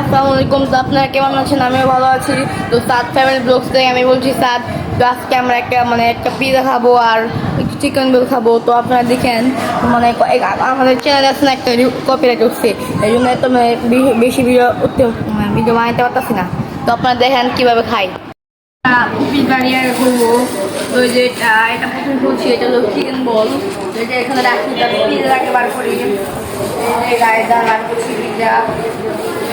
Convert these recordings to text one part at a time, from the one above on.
আসসালামু আলাইকুম। তো আপনারা কেমন আছেন? আমিও ভালো আছি। তো সাদ ফ্যামিলি ব্লগস থেকে আমি বলছি সাদ। তো আজকে আমরা একটা পিজা খাবো আর একটু চিকেন রোল খাবো। তো আপনারা দেখেন আমাদের চ্যানেলে আছে না একটা কপিরাইট উঠছে, এই জন্য তো বেশি ভিডিও বানাতে পারতেছি না। তো আপনারা দেখেন কীভাবে খাই পিজা নিয়ে করবো। তো এই যে এটা প্রথমে বলছি, এটা হলো চিকেন বল। তো এটা এখানে রাখি, তারপর পিজাটাকে বার করি। এই যে গায়ে বার করছি পিজা।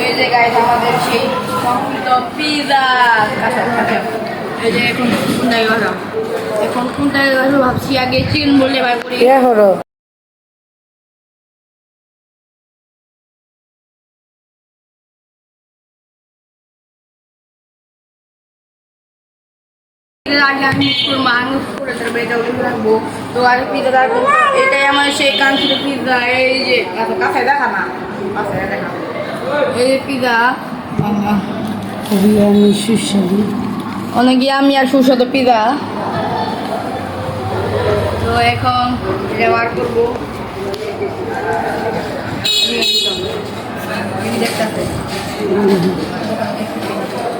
এই যে গাইজ আমাদের সেই সংস্কৃত পিজা এই যে এখন কোনটায় গেল ভাবছি, আগে চিকেন বললে বার করি। আগে আমি মাংস করে তারপরে এটা রাখবো। তো আর পিজা রাখবো, এটাই আমার সেই কাঙ্ক্ষিত পিজা। এই যে কাঁচায় দেখা না, কাঁচায় দেখা এই যে পিজা সুস্বাদু, অনেক ইয়ামি আর সুস্বাদু পিজা। তো এখন এটা বার করবো।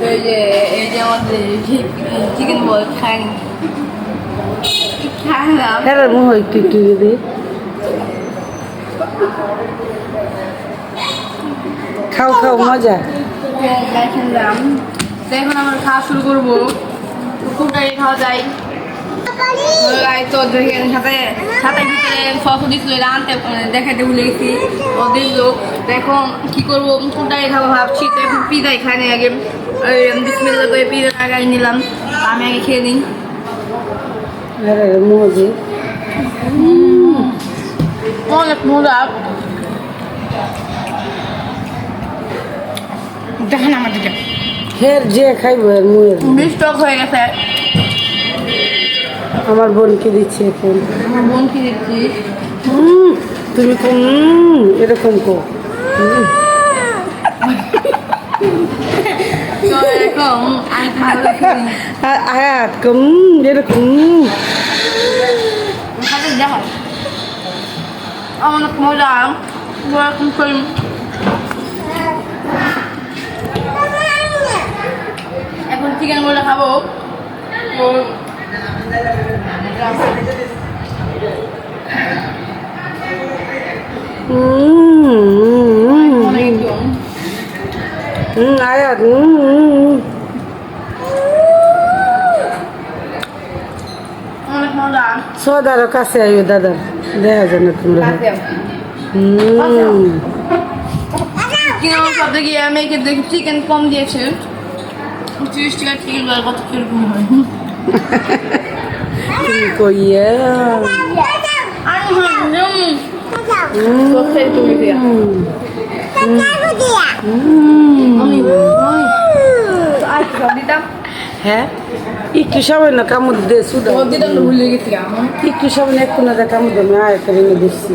এই যে আমাদের চিকেন বল খাইনি একটু একটু খাও খাও মজা। খেলাম। তো এখন আমরা খাওয়া শুরু করবো। খুবটাই খাওয়া যায়। তো দেখেন সাথে সাথে ভিতরে সস দিচ্ছিল, আনতে দেখাতে ভুলে গেছি। ও দিল। তো এখন কি করবো, কোনটাই খাবো ভাবছি। তো এখন পিজাই খাইনি আগে। বিসমিল্লাহ করে পিজা আগে নিলাম, আমি আগে খেয়ে নিই। মজে অনেক মজা। দেখেন আমাদেরকে ফের যে খাইব মুয়ের স্টক হয়ে গেছে। আমার বোনকে দিচ্ছি এখন। আমার বোনকে দিচ্ছি। তুমি কম এরকম কো তো এরকম আয়াত কম এরকম দেখো অনেক মজা। এরকম করি এখন চিকেন বলে খাবো। তো আয়াত অনেক মজা। সদারও কাছে আইও দাদা, দেখা যায় না তোমরা। সব থেকে আমি দেখি চিকেন কম দিয়েছে। 30 টাকা চিকেন বলে কত কিরকম হয়। তুমি কইয়া হ্যাঁ একটু সামান্য কামড় দে সুদা ভুলে গেছি। একটু সামান্য একটু না কামড় দেবে আয়তা এনে দিচ্ছি।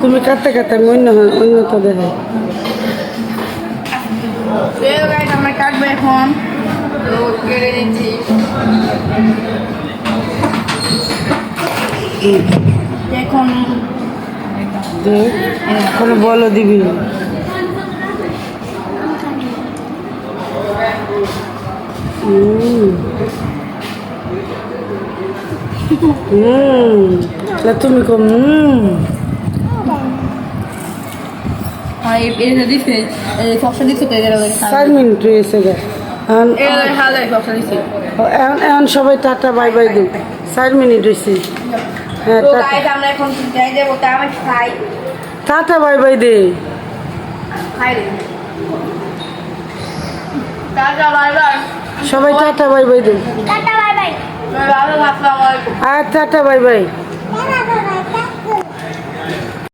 তুমি কাটতে কাটতে অন্য তো দেখো। আমরা কাটবো এখন। তো কেটে নিচ্ছি এখন। কোনো বলো দিবি তুমি কম দিচ্ছে সবসা দিচ্ছে তো 4 মিনিট হয়েছে এখন সবাই টাটা বাই বাই দিন। 4 মিনিট হয়েছে। হ্যাঁ আমরা এখন যাই যাবো। তা আমি খাই, টাটা বাই বাই দে। খাই টাটা বাই বাই। সবাই টাটা বাই বাই দিন। Tata bye bye. ভালো থাকলাম। আর টাটা বাই বাই।